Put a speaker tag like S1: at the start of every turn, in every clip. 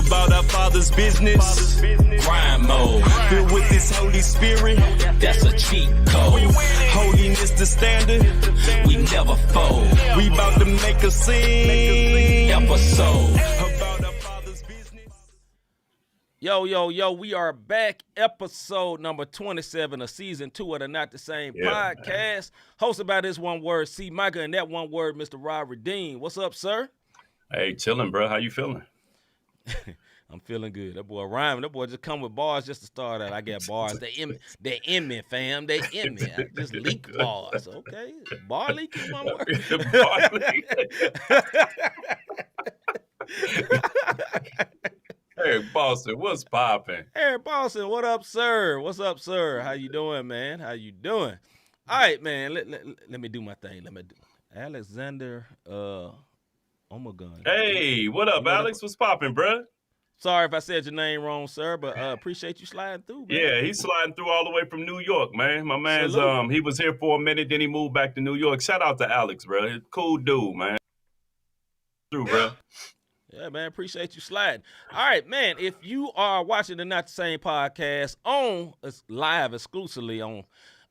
S1: about our Father's business. Crime mode, filled with this Holy Spirit. That's a cheat code. Holiness the standard. We never fold. We about to make a scene episode about our Father's business.
S2: Yo, we are back. Episode number 27 of season 2 of the Not the Same podcast. Hosted by this one word, C-Micah, and that one word, Mr. Rod Redeem. What's up, sir?
S3: Hey, chilling, bro. How you feeling?
S2: I'm feeling good. That boy rhyming. That boy just come with bars just to start out. I got bars. They in me, fam. They in me. I just leak bars. Okay. Bar leak is one word.
S3: Bar leak. Hey, Boston, what's popping?
S2: Hey, Boston, what up, sir? What's up, sir? How you doing, man? How you doing? All right, man. Let me do my thing. Alexander, oh my God.
S3: Hey, what up, Alex? What's popping, bro?
S2: Sorry if I said your name wrong, sir, but appreciate you sliding through, man.
S3: Yeah, he's sliding through all the way from New York, man. My man's
S2: Salute.
S3: he was here for a minute, then he moved back to New York. Shout out to Alex, bro. He's a cool dude, man. Through, bro.
S2: Yeah, man, appreciate you sliding. All right, man, if you are watching the Not the Same podcast live exclusively on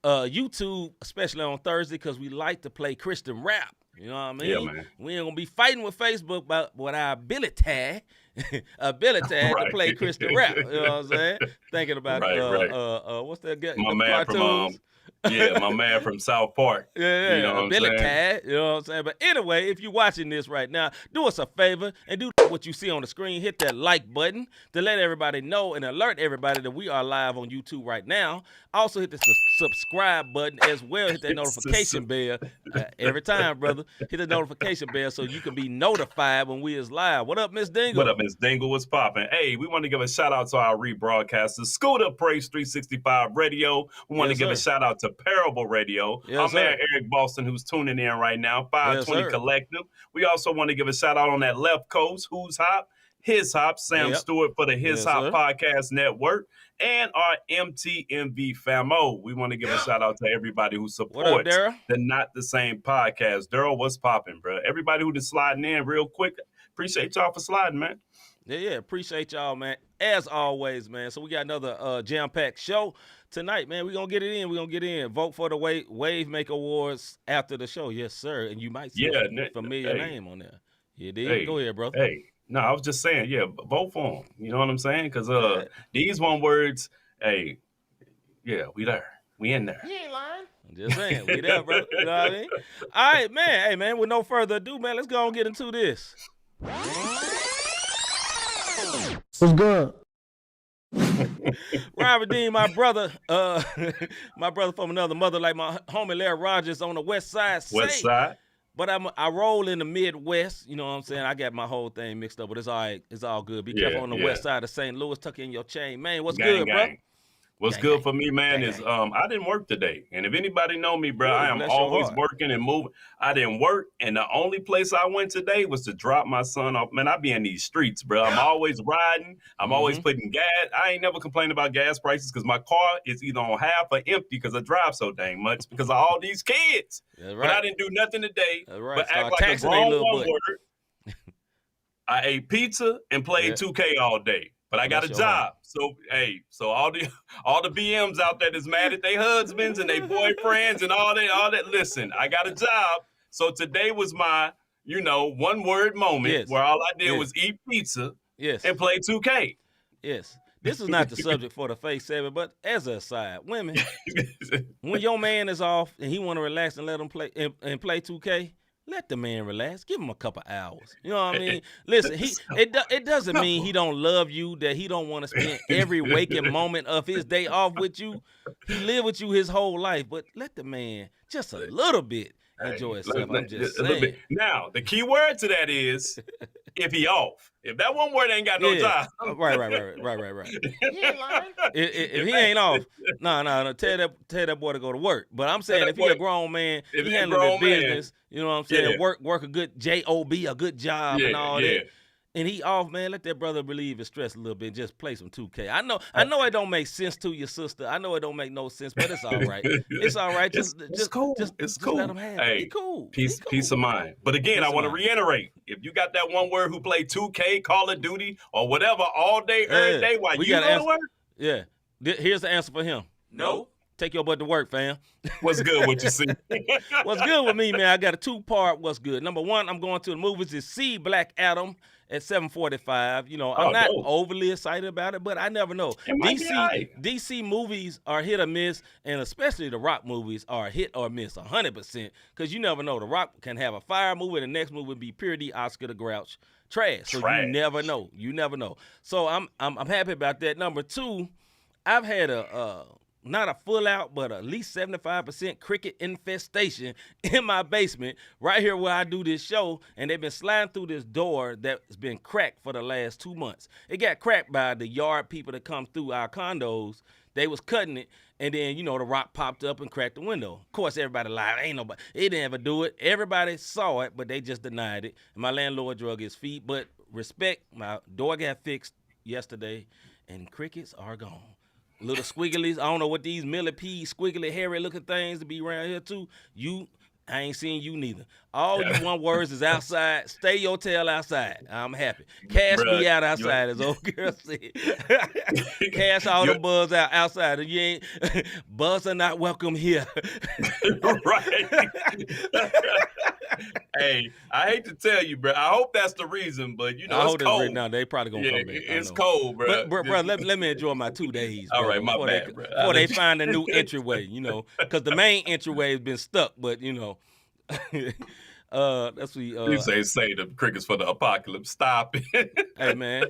S2: YouTube, especially on Thursday, because we like to play Christian rap. You know what I mean?
S3: Yeah, man.
S2: We ain't gonna be fighting with Facebook, but with our ability to play Christian rap. You know what I'm saying? Thinking about what's that guy?
S3: My man
S2: cartoons?
S3: my man from South Park.
S2: Yeah,
S3: you know what I'm saying?
S2: You know what I'm saying? But anyway, if you're watching this right now, do us a favor and do what you see on the screen. Hit that like button to let everybody know and alert everybody that we are live on YouTube right now. Also hit the subscribe button as well. Hit that notification bell every time, brother. Hit the notification bell so you can be notified when we is live. What up, Miss Dingle?
S3: What up, Miss Dingle? What's popping? Hey, we want to give a shout out to our rebroadcasters, Scooter Praise 365 Radio. We want to give a shout out to Parable Radio. Our man Eric Boston, who's tuning in right now, 520 Collective. We also want to give a shout out on that left coast, Who's Hop, His Hop, Sam Stewart for the His Hop Podcast Network, and our MTMV famo. We want to give a shout out to everybody who supports the Not the Same podcast. Daryl, what's popping, bro? Everybody who just sliding in real quick, appreciate y'all for sliding, man.
S2: Yeah, appreciate y'all, man. As always, man. So we got another jam-packed show tonight, man. We're going to get it in. Vote for the Wave Make Awards after the show. Yes, sir. And you might see a familiar name on there. Yeah, dude. Go ahead, brother.
S3: Hey, no, I was just saying, vote for them. You know what I'm saying? Because these one words, we there. We in there.
S2: You ain't lying. I'm just saying, we there, brother. You know what I mean? All right, man. Hey, man, with no further ado, man, let's go and get into this.
S4: What's good?
S2: Ryan Redeem, my brother from another mother, like my homie Larry Rogers on the West Side.
S3: West Side.
S2: But I roll in the Midwest. You know what I'm saying? I got my whole thing mixed up, but it's all right. It's all good. Be careful on the west side of St. Louis. Tuck in your chain. Man, what's good, bro?
S3: What's good for me, man, is I didn't work today. And if anybody know me, bro, I am always working and moving. I didn't work, and the only place I went today was to drop my son off. Man, I be in these streets, bro. I'm always riding. I'm always putting gas. I ain't never complained about gas prices because my car is either on half or empty because I drive so dang much because of all these kids.
S2: That's right.
S3: But I didn't do nothing today but act like a
S2: taxing
S3: grown one word. I ate pizza and played 2K all day. But I got a job. So, so all the BMs out there that's mad at their husbands and their boyfriends and all that, listen, I got a job. So today was my, one word moment where all I did was eat pizza and play 2K.
S2: Yes. This is not the subject for the Face 7, but as a aside, women, when your man is off and he want to relax and let him play and play 2K, let the man relax. Give him a couple hours. You know what I mean? Listen, it doesn't mean he don't love you, that he don't want to spend every waking moment of his day off with you. He lived with you his whole life, but let the man just a little bit enjoy himself. I'm just saying.
S3: Now, the key word to that is if he off. If that one word ain't got no job.
S2: Right. He ain't lying. If he ain't off, no, tell that boy to go to work. But I'm saying if he a grown man, he handling his business, you know what I'm saying, work a good job, a good job and all that. and he off, man, let that brother relieve his stress a little bit and just play some 2K. I know it don't make sense to your sister. I know it don't make no sense, but it's all right. It's all right. Just
S3: cool.
S2: Just
S3: cool.
S2: Let him have it. He cool.
S3: Peace of mind. But again, I want to reiterate, if you got that one word who play 2K, Call of Duty, or whatever all day, every day while you go to work.
S2: Yeah. Here's the answer for him.
S3: No.
S2: Take your butt to work, fam.
S3: What's good with you, see?
S2: What's good with me, man? I got a 2-part what's good. Number one, I'm going to the movies to see Black Adam at 7:45. You know, I'm not overly excited about it, but I never know. DC movies are hit or miss, and especially the Rock movies are hit or miss 100%, because you never know. The Rock can have a fire movie, and the next movie would be pure D Oscar the Grouch trash. So you never know. You never know. So I'm happy about that. Number two, I've had not a full out, but at least 75% cricket infestation in my basement right here where I do this show, and they've been sliding through this door that's been cracked for the last 2 months. It got cracked by the yard people that come through our condos. They was cutting it, and then, the rock popped up and cracked the window. Of course, everybody lied. Ain't nobody. It didn't ever do it. Everybody saw it, but they just denied it. And my landlord drug his feet. But respect, my door got fixed yesterday, and crickets are gone. Little squigglies. I don't know what these millipede, squiggly, hairy looking things to be around here too. I ain't seen you neither. All you want words is outside. Stay your tail outside. I'm happy. Cash me out outside, as old girl said. Cash all the buzz outside. You ain't buzz are not welcome here.
S3: Right. Hey, I hate to tell you, bro. I hope that's the reason, but it's cold.
S2: Now they probably gonna come back.
S3: It's cold, bro.
S2: But bro, let me enjoy my 2 days.
S3: All right, my bad, bro.
S2: Before they find a new entryway, because the main entryway has been stuck. But that's what
S3: you say the crickets for the apocalypse. Stop it.
S2: Hey man,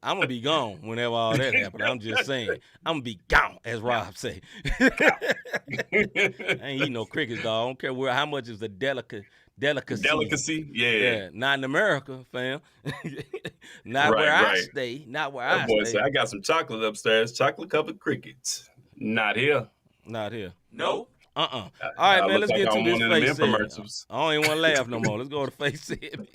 S2: I'm gonna be gone whenever all that happens. I'm just saying, I'm gonna be gone, as Rob say. I ain't eating no crickets, dog. I don't care how much is the delicacy.
S3: Yeah.
S2: Not in America, fam. Not where I stay. Not where I stay.
S3: I got some chocolate upstairs. Chocolate covered crickets. Not here. No.
S2: All right, man. Let's get to this face segment. I don't even want to laugh no more. Let's go to face segment.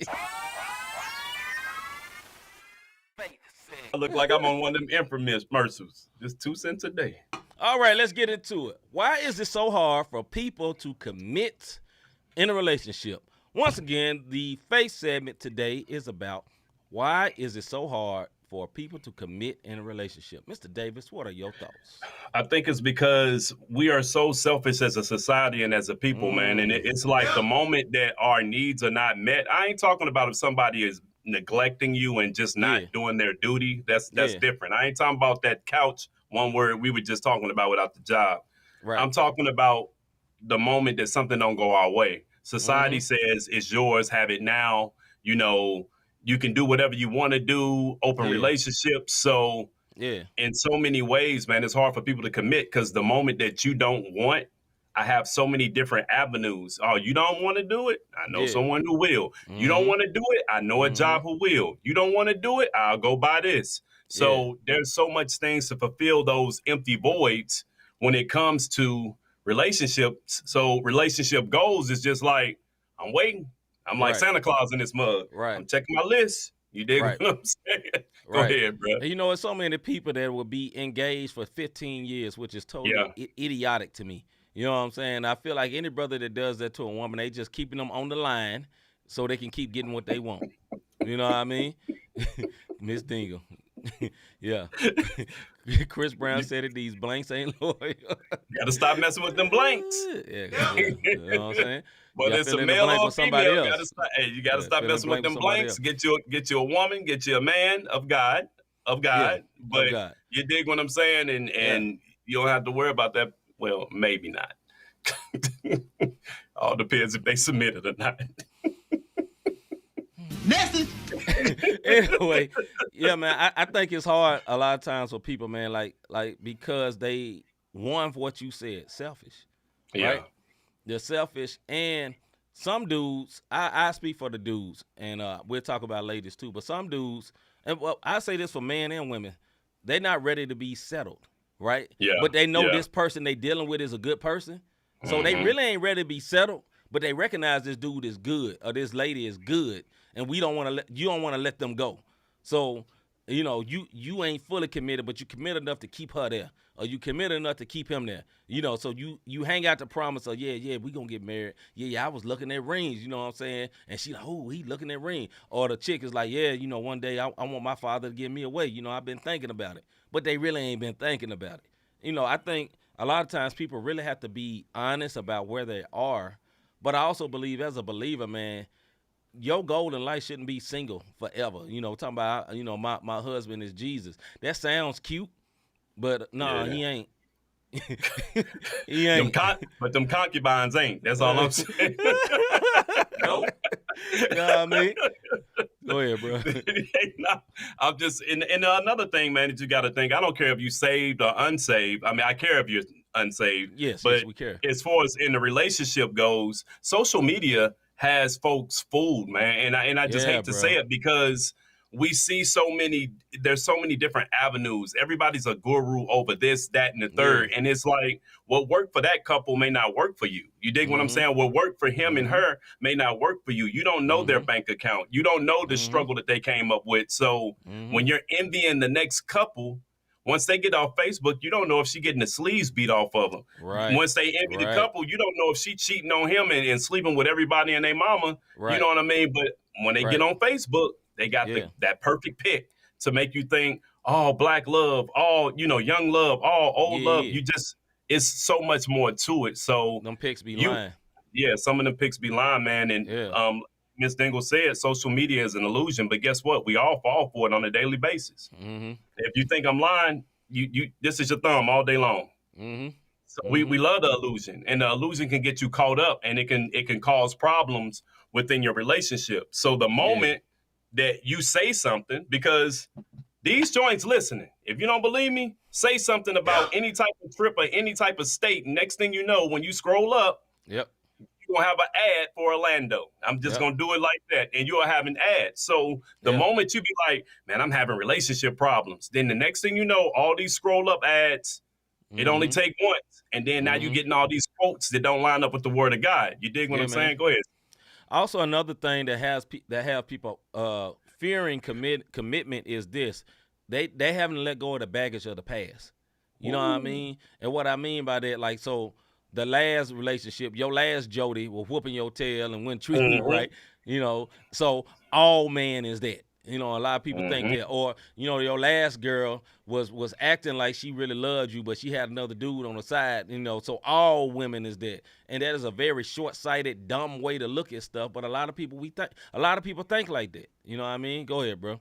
S3: I look like I'm on one of them infomercials. Just 2 cents a day.
S2: All right, let's get into it. Why is it so hard for people to commit in a relationship? Once again, the face segment today is about why is it so hard for people to commit in a relationship. Mr. Davis, what are your thoughts?
S3: I think it's because we are so selfish as a society and as a people, man. And it's like the moment that our needs are not met, I ain't talking about if somebody is neglecting you and just not doing their duty. That's different. I ain't talking about that couch, one word we were just talking about without the job. Right. I'm talking about the moment that something don't go our way. Society says it's yours, have it now. You can do whatever you want to do, open relationships. So in so many ways, man, it's hard for people to commit because the moment that you don't want, I have so many different avenues. Oh, you don't want to do it? I know someone who will. You don't want to do it? I know a job who will. You don't want to do it? I'll go buy this. So there's so much things to fulfill those empty voids when it comes to relationships. So relationship goals is just like, I'm waiting. I'm like Santa Claus in this mug. Right. I'm checking my list. You dig what I'm saying? Go ahead, bro.
S2: It's so many people that will be engaged for 15 years, which is totally idiotic to me. You know what I'm saying? I feel like any brother that does that to a woman, they just keeping them on the line so they can keep getting what they want. You know what I mean? Miss Dingle. Yeah. Chris Brown said it, these blanks ain't loyal.
S3: Got to stop messing with them blanks.
S2: You know what I'm saying?
S3: Whether it's a male or female, you got to stop messing with them blanks. Get you a woman, get you a man of God. But you dig what I'm saying? And you don't have to worry about that. Well, maybe not. All depends if they submit it or not.
S4: Message.
S2: Anyway, man, I think it's hard a lot of times for people, man, like because they want what you said, selfish. Right? They're selfish, and some dudes, I speak for the dudes, and we'll talk about ladies too, but some dudes, and I say this for men and women, they're not ready to be settled, right? Yeah. But they know this person they dealing with is a good person, so they really ain't ready to be settled, but they recognize this dude is good or this lady is good, and you don't want to let them go. So, you ain't fully committed, but you committed enough to keep her there, or you committed enough to keep him there. So you hang out the promise of, yeah, we gonna get married. Yeah, I was looking at rings, you know what I'm saying? And she like, oh, he looking at ring. Or the chick is like, yeah, one day I want my father to give me away. I've been thinking about it. But they really ain't been thinking about it. I think a lot of times people really have to be honest about where they are. But I also believe, as a believer, man, your goal in life shouldn't be single forever. Talking about, my husband is Jesus. That sounds cute, but he ain't. He ain't.
S3: But them concubines ain't. That's all I'm saying.
S2: Nope. You know what I mean? Go ahead, bro.
S3: No, I'm just, and another thing, man, that you got to think, I don't care if you saved or unsaved. I mean, I care if you're unsaved.
S2: Yes,
S3: but
S2: we care.
S3: As far as in the relationship goes, social media has folks fooled, man. And I just hate to say it, because we see there's so many different avenues. Everybody's a guru over this, that, and the third. And it's like, what worked for that couple may not work for you. You dig what I'm saying? What worked for him and her may not work for you. You don't know their bank account. You don't know the struggle that they came up with. So when you're envying the next couple, once they get off Facebook, you don't know if she getting the sleeves beat off of them.
S2: Right.
S3: Once they envy the couple, you don't know if she cheating on him and sleeping with everybody and their mama.
S2: Right.
S3: You know what I mean? But when they get on Facebook, they got that perfect pick to make you think, oh, black love, all, young love, all old love. You just, it's so much more to it. So
S2: them pics be lying.
S3: Yeah, some of them pics be lying, man. And Ms. Dingle said social media is an illusion, but guess what? We all fall for it on a daily basis. If you think I'm lying, you this is your thumb all day long. So we love the illusion, and the illusion can get you caught up, and it can cause problems within your relationship. So the moment that you say something, because these joints listening, if you don't believe me, say something about any type of trip or any type of state. Next thing you know, when you scroll up, you're going to have an ad for Orlando. I'm just going to do it like that. And you'll have an ad. So the moment you be like, man, I'm having relationship problems, then the next thing you know, all these scroll up ads, it only take once. And then now you're getting all these quotes that don't line up with the word of God. You dig what I'm saying? Go ahead.
S2: Also, another thing that have people fearing commitment is this: they haven't let go of the baggage of the past. You know what I mean? And what I mean by that, like, so the last relationship, your last Jody was whooping your tail and wasn't treating you right. So all man is that. A lot of people think that, or your last girl was acting like she really loved you, but she had another dude on the side. So all women is that, and that is a very short-sighted, dumb way to look at stuff. But a lot of people think like that. You know what I mean? Go ahead, bro.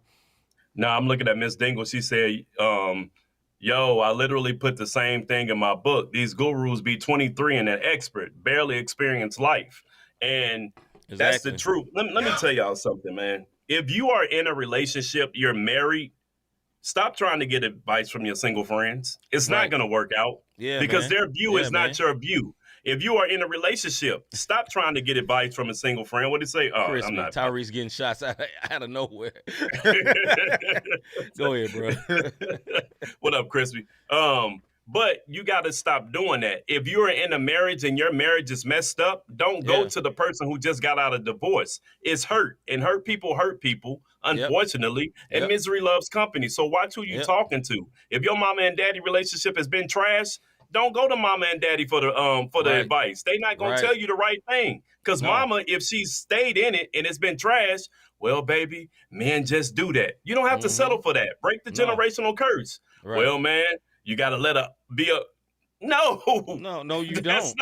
S3: No, I'm looking at Miss Dingle. She said, "Yo, I literally put the same thing in my book. These gurus be 23 and an expert, barely experienced life, and that's the truth." Let me tell y'all something, man. If you are in a relationship, you're married, stop trying to get advice from your single friends. It's not going to work out because their view is not your view. If you are in a relationship, stop trying to get advice from a single friend. What do you say? Oh,
S2: Crispy,
S3: I'm not.
S2: Tyrese getting shots out of nowhere. Go ahead, bro.
S3: What up, Crispy? But you got to stop doing that. If you're in a marriage and your marriage is messed up, don't go to the person who just got out of divorce. It's hurt, and hurt people, unfortunately, and misery loves company. So watch who you talking to. If your mama and daddy relationship has been trash, don't go to mama and daddy for the advice. They're not going to tell you the right thing. Because mama, if she's stayed in it and it's been trash, well, baby, men just do that. You don't have to settle for that. Break the generational curse. Right. Well, man, you got to let her be a... No,
S2: you don't.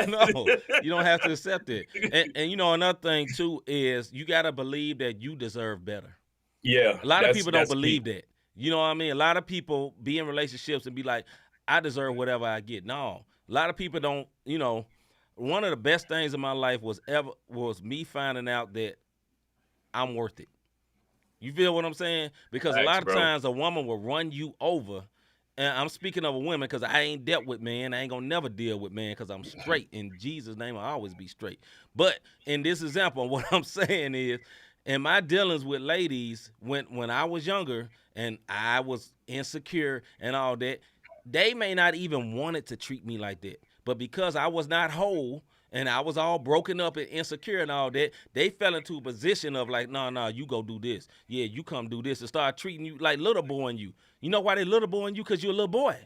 S2: No, you don't have to accept it. And another thing, too, is you got to believe that you deserve better.
S3: Yeah.
S2: A lot of people don't believe that. You know what I mean? A lot of people be in relationships and be like, I deserve whatever I get. No, a lot of people don't, one of the best things in my life was me finding out that I'm worth it. You feel what I'm saying? Because a lot of times a woman will run you over. And I'm speaking of a woman because I ain't dealt with man. I ain't going to never deal with man because I'm straight. In Jesus' name, I'll always be straight. But in this example, what I'm saying is, in my dealings with ladies, when I was younger and I was insecure and all that, they may not even wanted to treat me like that. But because I was not whole and I was all broken up and insecure and all that, they fell into a position of like, no, you go do this. Yeah, you come do this, and start treating you like little boying you. You know why they little boying you? Because you're a little boy.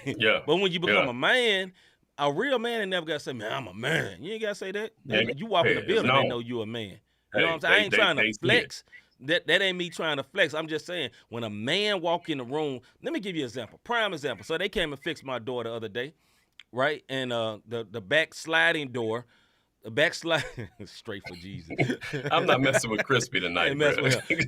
S3: Yeah.
S2: But when you become a man, a real man ain't never got to say, man, I'm a man. You ain't got to say that. You walk in the building, they know you a man. You know what I'm saying? I ain't trying to flex. That ain't me trying to flex. I'm just saying, when a man walk in the room, let me give you an example, prime example. So they came and fixed my door the other day, right? And the back sliding door, straight for Jesus.
S3: I'm not messing with Crispy tonight,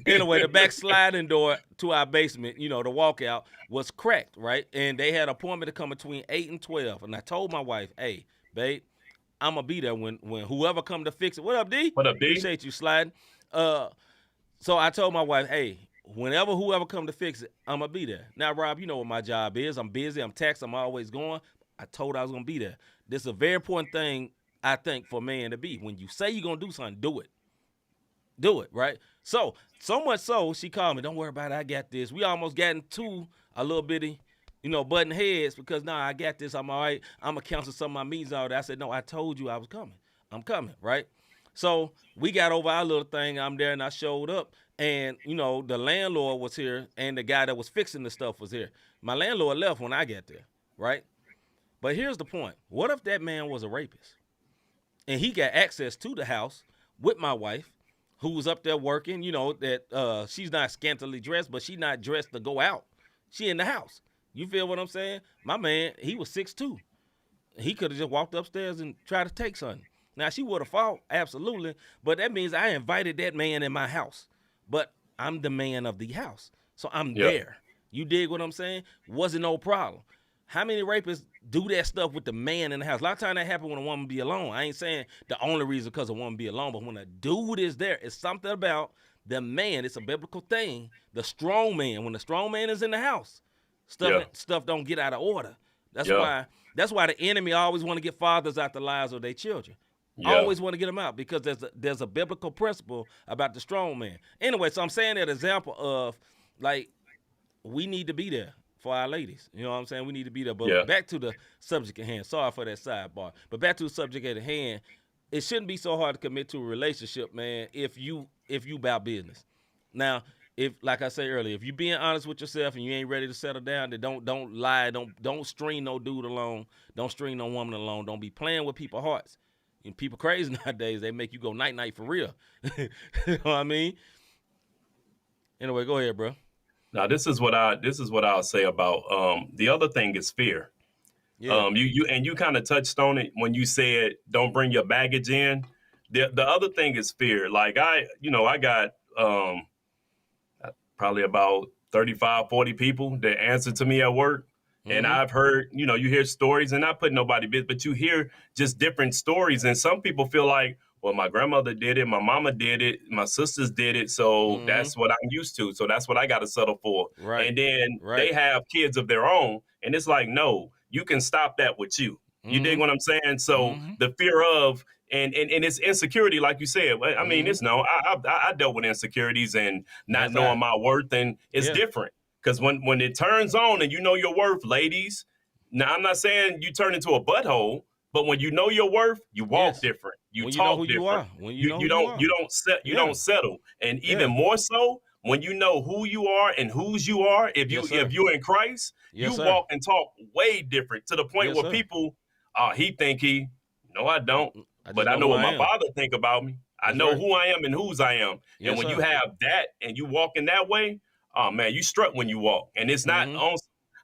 S2: Anyway, the back sliding door to our basement, the walkout was cracked, right? And they had an appointment to come between 8 and 12. And I told my wife, hey, babe, I'm going to be there when whoever come to fix it. What up, D?
S3: What up, D?
S2: Appreciate you sliding. So I told my wife, hey, whoever come to fix it, I'm going to be there. Now, Rob, you know what my job is. I'm busy. I'm taxed. I'm always going. I told her I was going to be there. This is a very important thing, I think, for a man to be. When you say you're going to do something, do it. Do it, right? So much so, she called me, don't worry about it, I got this. We almost got into a little bitty, button heads because, I got this, I'm all right. I'm going to cancel some of my meetings all that. I said, no, I told you I was coming. I'm coming, right? So we got over our little thing. I'm there, and I showed up. And, the landlord was here, and the guy that was fixing the stuff was here. My landlord left when I got there, right? But here's the point. What if that man was a rapist? And he got access to the house with my wife, who was up there working, that she's not scantily dressed, but she not dressed to go out. She in the house. You feel what I'm saying? My man, he was 6'2". He could have just walked upstairs and tried to take something. Now, she would have fought, absolutely, but that means I invited that man in my house. But I'm the man of the house, so I'm there. You dig what I'm saying? Wasn't no problem. How many rapists do that stuff with the man in the house? A lot of times that happens when a woman be alone. I ain't saying the only reason because a woman be alone, but when a dude is there, it's something about the man. It's a biblical thing. The strong man. When the strong man is in the house, stuff don't get out of order. That's why the enemy always want to get fathers out the lives of their children. Always want to get them out because there's a biblical principle about the strong man. Anyway, so I'm saying that example of, like, we need to be there for our ladies. You know what I'm saying? We need to be there. But back to the subject at hand. Sorry for that sidebar. But back to the subject at hand, it shouldn't be so hard to commit to a relationship, man, if you about business. Now, if, like I said earlier, if you being honest with yourself and you ain't ready to settle down, then don't lie. Don't string no dude along. Don't string no woman along. Don't be playing with people's hearts. And people crazy nowadays. They make you go night-night for real. You know what I mean? Anyway, go ahead, bro.
S3: Now, this is what I'll say about the other thing is fear. Yeah. You kind of touched on it when you said don't bring your baggage in. The other thing is fear. Like I got probably about 35, 40 people that answer to me at work. Mm-hmm. And I've heard, you hear stories, and not putting nobody business, but you hear just different stories. And some people feel like, well, my grandmother did it, my mama did it, my sisters did it, so that's what I'm used to. So that's what I got to settle for. Right. And then they have kids of their own, and it's like, no, you can stop that with you. You dig what I'm saying? So the fear of, and it's insecurity, like you said. I mean, it's I dealt with insecurities and not knowing my worth, and it's different. Because when it turns on and you know your worth, ladies, now I'm not saying you turn into a butthole, but when you know your worth, you walk different. You talk different. You don't settle. And even more so, when you know who you are and whose you are, if you're in Christ, you walk and talk way different to the point where people, he think he, no, I don't. But I know what my father think about me. I know who I am and whose I am. And when you have that and you walk in that way, oh, man, you strut when you walk. And it's not,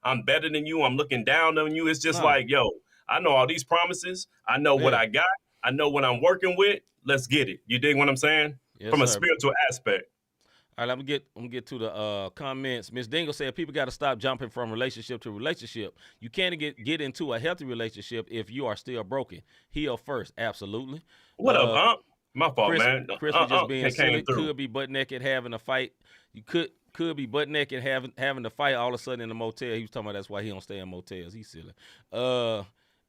S3: I'm better than you, I'm looking down on you. It's just like, yo, I know all these promises. I know what I got. I know what I'm working with. Let's get it. You dig what I'm saying? From a spiritual aspect.
S2: All right, I'm gonna get to the comments. Miss Dingle said people got to stop jumping from relationship to relationship. You can't get into a healthy relationship if you are still broken. Heal first. Absolutely.
S3: What up, My fault,
S2: man. Chris was just being silly. Could be butt naked having a fight. You could be butt naked having to fight all of a sudden in a motel. He was talking about that's why he don't stay in motels. He's silly.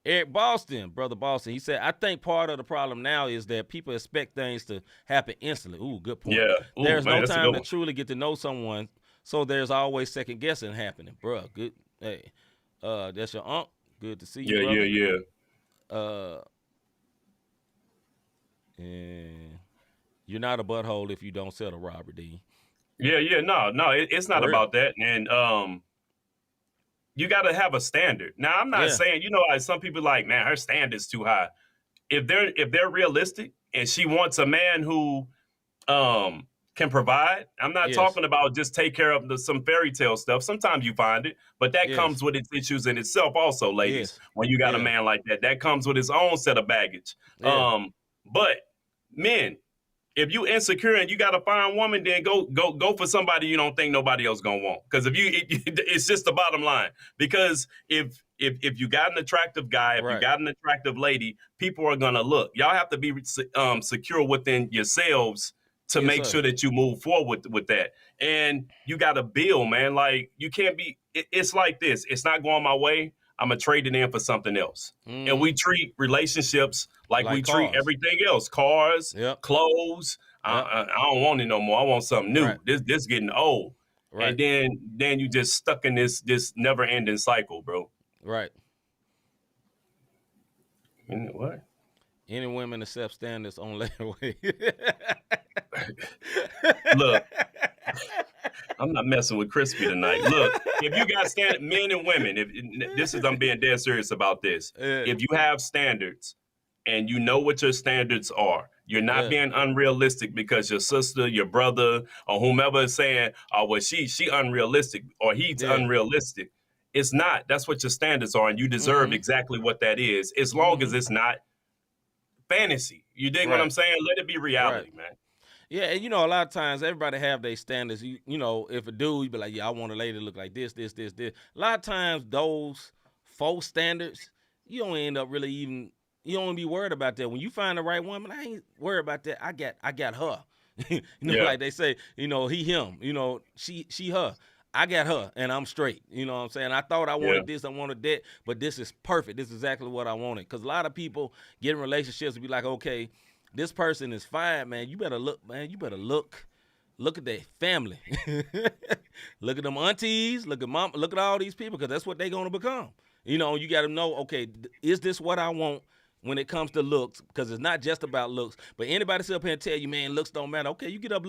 S2: Eric Boston, brother Boston, he said, I think part of the problem now is that people expect things to happen instantly. Ooh, good point. Yeah. There's no time to truly get to know someone, so there's always second guessing happening. Bruh, good. Hey, that's your uncle. Good to see you, brother. And you're not a butthole if you don't settle, Robert Dean.
S3: Yeah, no, it's not about that. And you got to have a standard. Now, I'm not saying, like some people like, man, her standard's too high. If they're realistic and she wants a man who can provide, I'm not talking about just take care of some fairy tale stuff. Sometimes you find it, but that comes with its issues in itself also, ladies. When you got a man like that comes with his own set of baggage. But men, if you insecure and you got a fine woman, then go for somebody you don't think nobody else gonna want. Because it's just the bottom line. Because if you got an attractive guy, if you got an attractive lady, people are gonna look. Y'all have to be secure within yourselves to make sure that you move forward with that. And you got to build, man. Like you can't be. It's like this. It's not going my way. I'm gonna trade it in for something else. And we treat relationships like we
S2: cars.
S3: treat everything else. Cars, clothes. I don't want it no more. I want something new. This getting old. And then you just stuck in this never ending cycle, bro.
S2: Right.
S3: What?
S2: Any women accept standards on layaway.
S3: Look, I'm not messing with Crispy tonight. Look, if you got men and women, I'm being dead serious about this. If you have standards and you know what your standards are, you're not being unrealistic because your sister, your brother, or whomever is saying, oh, well, she unrealistic or he's unrealistic. It's not. That's what your standards are, and you deserve exactly what that is, as long as it's not fantasy. You dig what I'm saying? Let it be reality, man.
S2: Yeah, and a lot of times everybody have their standards. If a dude, you be like, I want a lady to look like this. A lot of times those false standards, you don't end up really even, you don't be worried about that. When you find the right woman, I ain't worried about that. I got her. Like they say, he, him, she, her. I got her, and I'm straight. You know what I'm saying? I thought I wanted this, I wanted that, but this is perfect. This is exactly what I wanted. Because a lot of people get in relationships and be like, okay, this person is fine, man. You better look, man. You better look at their family. Look at them aunties. Look at mom. Look at all these people, because that's what they're going to become. You got to know, okay, is this what I want when it comes to looks? Because it's not just about looks. But anybody sit up here and tell you, man, looks don't matter. Okay, you get up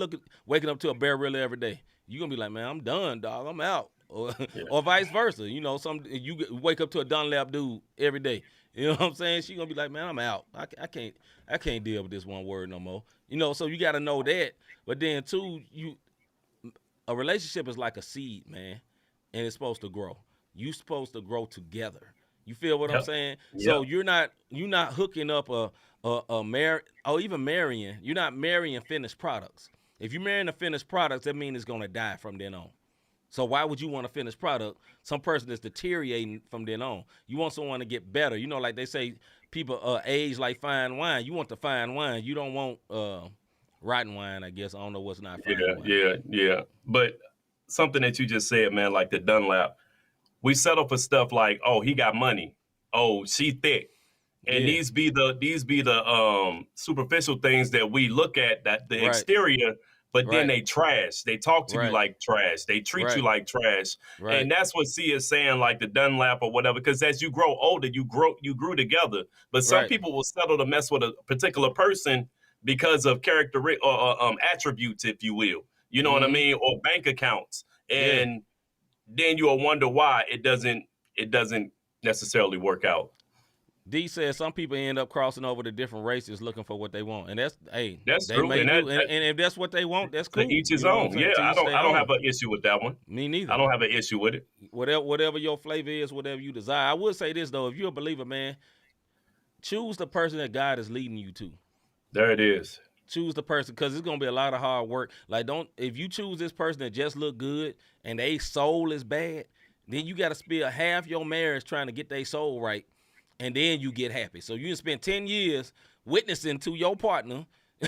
S2: waking up to a Bear Really every day. You're going to be like, man, I'm done, dog. I'm out. Or vice versa. You wake up to a Dunlap dude every day. You know what I'm saying? She's going to be like, man, I'm out. I can't deal with this one word no more. So you got to know that. But then, too, a relationship is like a seed, man, and it's supposed to grow. You're supposed to grow together. You feel what I'm saying? Yep. So you're not hooking up a marry or even marrying. You're not marrying finished products. If you're marrying a finished product, that means it's going to die from then on. So why would you want a finished product? Some person is deteriorating from then on. You want someone to get better. Like they say, people age like fine wine. You want the fine wine. You don't want rotten wine, I guess. I don't know what's not fine wine.
S3: Yeah. But something that you just said, man, like the Dunlap, we settle for stuff like, oh, he got money. Oh, she thick. And these be the superficial things that we look at, that the exterior, but then they trash. They talk to you like trash. They treat you like trash. And that's what C is saying, like the Dunlap or whatever, because as you grow older, you grew together. But some people will settle to mess with a particular person because of character or attributes, if you will. You know what I mean? Or bank accounts. And then you'll wonder why it doesn't necessarily work out.
S2: D says some people end up crossing over to different races looking for what they want, and that's
S3: true. And
S2: if that's what they want, that's cool.
S3: To each his own. Yeah, I don't have an issue with that one.
S2: Me neither.
S3: I don't have an issue with it.
S2: Whatever your flavor is, whatever you desire. I would say this though: if you're a believer, man, choose the person that God is leading you to.
S3: There it is.
S2: Choose the person, because it's gonna be a lot of hard work. Like, if you choose this person that just look good and their soul is bad, then you got to spend half your marriage trying to get their soul right. And then you get happy. So you can spend 10 years witnessing to your partner,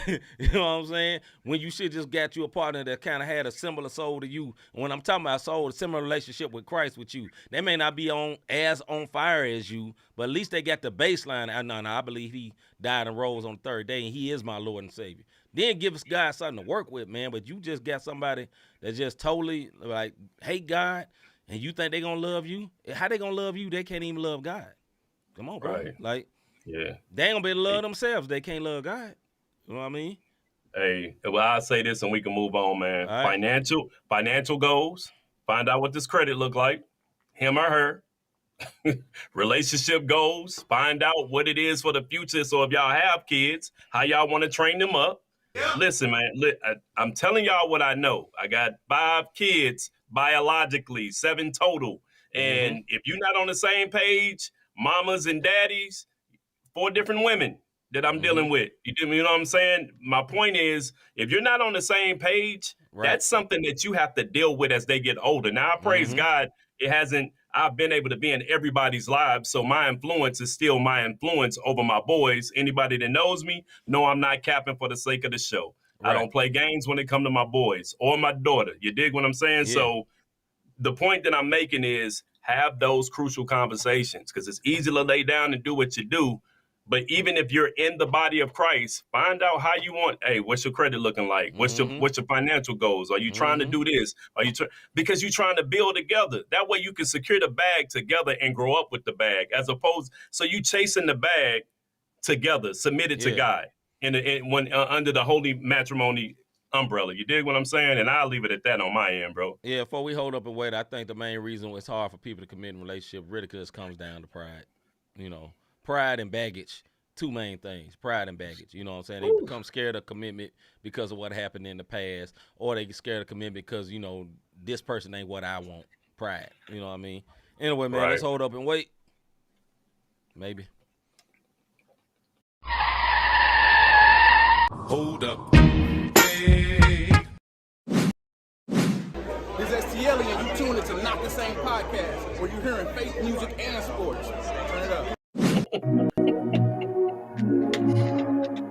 S2: you know what I'm saying, when you should just got you a partner that kind of had a similar soul to you. When I'm talking about soul, a similar relationship with Christ with you. They may not be on fire as you, but at least they got the baseline. I believe he died and rose on the third day, and he is my Lord and Savior. Then give us God something to work with, man. But you just got somebody that just totally like hate God, and you think they going to love you? How they going to love you? They can't even love God. Come on, bro.
S3: Right.
S2: Like,
S3: they ain't
S2: gonna be able to love themselves. They can't love God. You know what I mean?
S3: Hey, well, I'll say this and we can move on, man.
S2: All right.
S3: Financial goals. Find out what this credit look like, him or her. Relationship goals. Find out what it is for the future. So if y'all have kids, how y'all want to train them up. Yeah. Listen, man, I'm telling y'all what I know. I got 5 kids biologically, 7 total. And if you're not on the same page, mamas and daddies, 4 different women that I'm dealing with. You know what I'm saying? My point is, if you're not on the same page, that's something that you have to deal with as they get older. Now, I praise God, I've been able to be in everybody's lives, so my influence is still my influence over my boys. Anybody that knows me, know I'm not capping for the sake of the show. I don't play games when it comes to my boys or my daughter. You dig what I'm saying? Yeah. So the point that I'm making is have those crucial conversations, because it's easy to lay down and do what you do. But even if you're in the body of Christ, find out how you want. Hey, what's your credit looking like? What's your financial goals? Are you trying to do this? Because you're trying to build together. That way you can secure the bag together and grow up with the bag, as opposed. So you chasing the bag together, submitted to God, under the holy matrimony umbrella. You dig what I'm saying? And I'll leave it at that on my end, bro.
S2: Yeah. Before we hold up and wait, I think the main reason it's hard for people to commit in a relationship really because it comes down to pride. You know. Pride and baggage, 2 main things, pride and baggage. You know what I'm saying? They become scared of commitment because of what happened in the past, or they get scared of commitment because, this person ain't what I want. Pride. You know what I mean? Anyway, man, let's hold up and wait. Maybe.
S1: Hold up. Hey.
S5: This is STL, and you tune into Not the Same Podcast, where you're hearing faith, music, and sports. Turn it up.
S2: All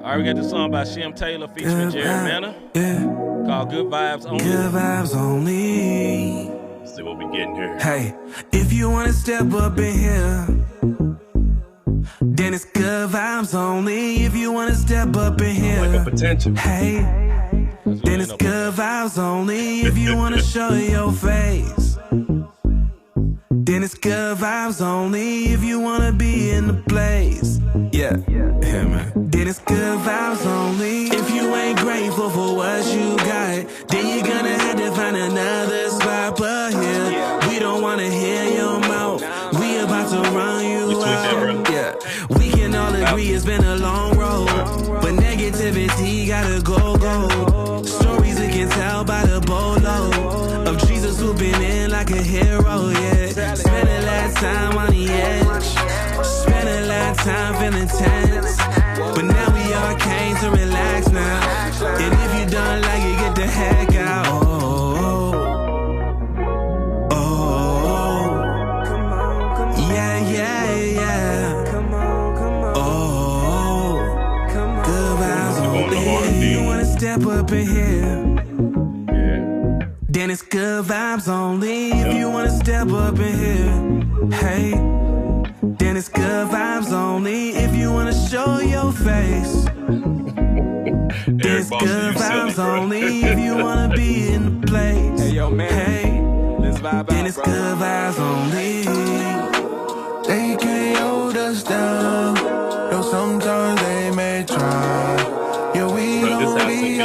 S2: right, we got this song by Shem Taylor featuring Jerry Manor called Good Vibes Only.
S6: Good Vibes Only.
S3: Let's see what we getting here.
S6: Hey, if you want to step up in here, then it's good vibes only. If you want to step up in here,
S3: like a potential.
S6: Hey, then it's good vibes only. If you want to show your face, then it's good vibes only. If you wanna be in the place, yeah, man. Then it's good vibes only. If you ain't grateful for what you got, then you're gonna have to find another spot. But here, we don't wanna hear your mouth. We about to run you out. Yeah, we can all agree it's been a long road, but negativity gotta go. Stories we can tell by the boatload of Jesus swooping in like a hero. Yeah. Spend a lot of time on the edge, spend a lot of time feeling tense, but now we all came to relax now. And if you don't like it, get the heck out. Yeah. Good vibes only. If you wanna step up in here, then it's good vibes only. If you wanna step up in here, hey, then it's good vibes only. If you wanna show your face, then it's good vibes only. If you wanna be in the place, hey, yo, man. Hey, let's vibe then it's good vibes only. They can't hold us down, though sometimes they may try. Yeah, we
S3: this has to be the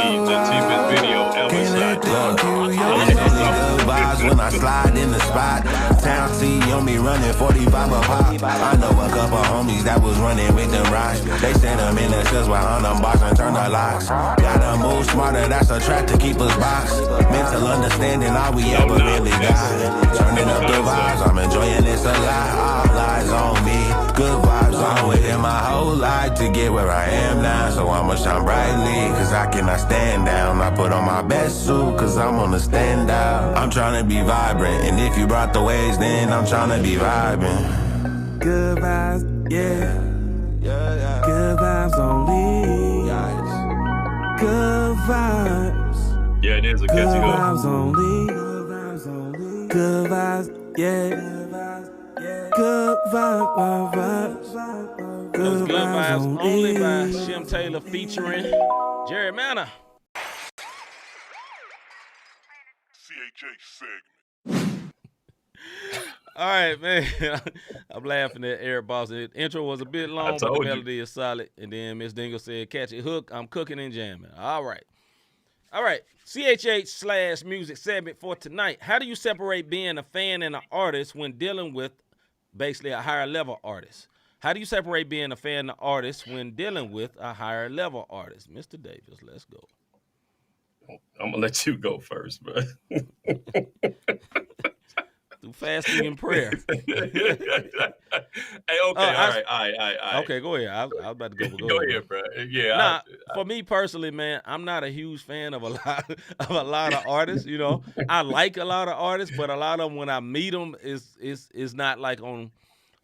S3: cheapest video ever shot.
S7: Good vibes when I slide in the spot. Town see on me running 45 a pop. I know a couple homies that was running with them rocks. They sent them in the shells behind them box and turn the locks. Gotta move smarter, that's a trap to keep us boxed. Mental understanding, all we ever really got. Turning up the vibes, I'm enjoying this a lot. All eyes on me, good vibes on within my whole life to get where I am now. So I'ma shine brightly, cause I cannot stand down. I put on my best suit, cause I'm on the stand out. I'm trying to be vibrant, and if you brought the waves, then I'm trying to be vibing.
S6: Good vibes, yeah. Good vibes only. Good vibes.
S3: Yeah, it is a
S6: Good
S3: catchy hook.
S6: vibes only. Good vibes, yeah. Good vibes.
S2: Those Good Vibes Only by Shem Taylor featuring Jerry Manor.
S8: CHH Segment.
S2: All right, man. I'm laughing at Eric Boston. The intro was a bit long, but the melody is solid. And then Miss Dingle said, catch it hook. I'm cooking and jamming. All right. CHH/music segment for tonight. How do you separate being a fan and an artist when dealing with basically a higher level artist? How do you separate being a fan and an artist when dealing with a higher level artist? Mr. Davis, let's go.
S3: I'm going to let you go first, bro.
S2: Through fasting and prayer.
S3: Hey, okay, all right.
S2: Okay, go ahead. I was about to go.
S3: Go ahead, bro. Yeah.
S2: For me personally, man, I'm not a huge fan of a lot of artists. You know, I like a lot of artists, but a lot of them when I meet them is not like on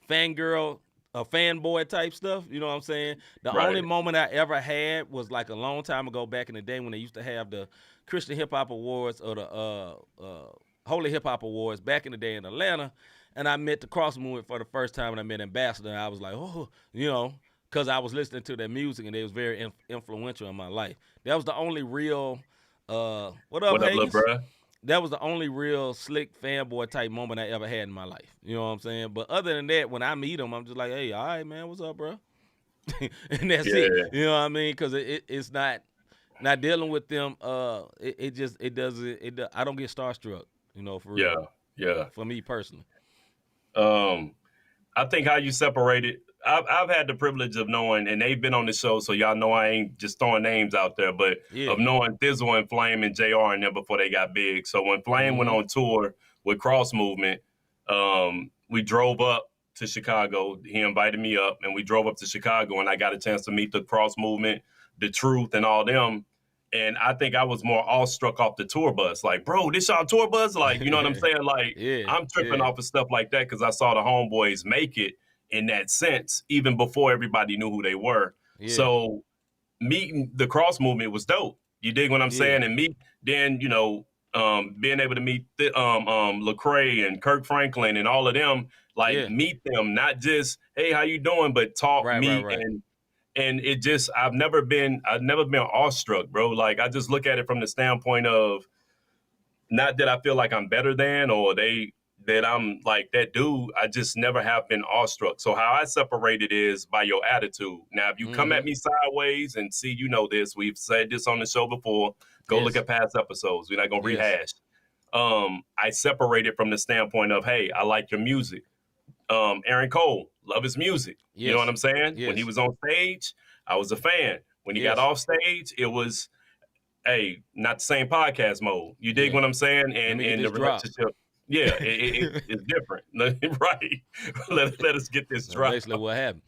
S2: fangirl, fanboy type stuff. You know what I'm saying? The only moment I ever had was like a long time ago, back in the day when they used to have the Christian Hip Hop Awards or the Holy Hip Hop Awards back in the day in Atlanta, and I met the Cross Movement for the first time, and I met Ambassador, and I was like, oh, you know, because I was listening to their music, and they was very influential in my life. That was the only real, what up, little bruh? That was the only real slick fanboy type moment I ever had in my life. You know what I'm saying? But other than that, when I meet them, I'm just like, hey, all right, man, what's up, bro? And that's it. You know what I mean? Because it's not dealing with them. I don't get starstruck. You know, for real. Yeah. For me personally.
S3: I think how you separate it, I've had the privilege of knowing, and they've been on the show, so y'all know I ain't just throwing names out there, but of knowing Thizzle and Flame and JR and them before they got big. So when Flame went on tour with Cross Movement, we drove up to Chicago. He invited me up, and we drove up to Chicago, and I got a chance to meet the Cross Movement, The Truth, and all them. And I think I was more awestruck off the tour bus. Like, bro, this y'all tour bus? Like, you know what I'm saying? Like, I'm tripping off of stuff like that because I saw the homeboys make it in that sense, even before everybody knew who they were. So meeting the Cross Movement was dope. You dig what I'm saying? And then, you know, being able to meet Lecrae and Kirk Franklin and all of them, like meet them, not just, hey, how you doing? But talk, meet, and it just, I've never been awestruck, bro. Like, I just look at it from the standpoint of not that I feel like I'm better than or that I'm like that dude. I just never have been awestruck. So how I separate it is by your attitude. Now, if you come at me sideways and see, you know this, we've said this on the show before, go look at past episodes. We're not going to rehash. I separate it from the standpoint of, hey, I like your music. Aaron Cole, love his music. You know what I'm saying? When he was on stage, I was a fan. When he got off stage, it was, hey, not the same podcast mode. You dig what I'm saying? And the relationship, it's different. Right. Let us get this drop.
S2: Basically what happened.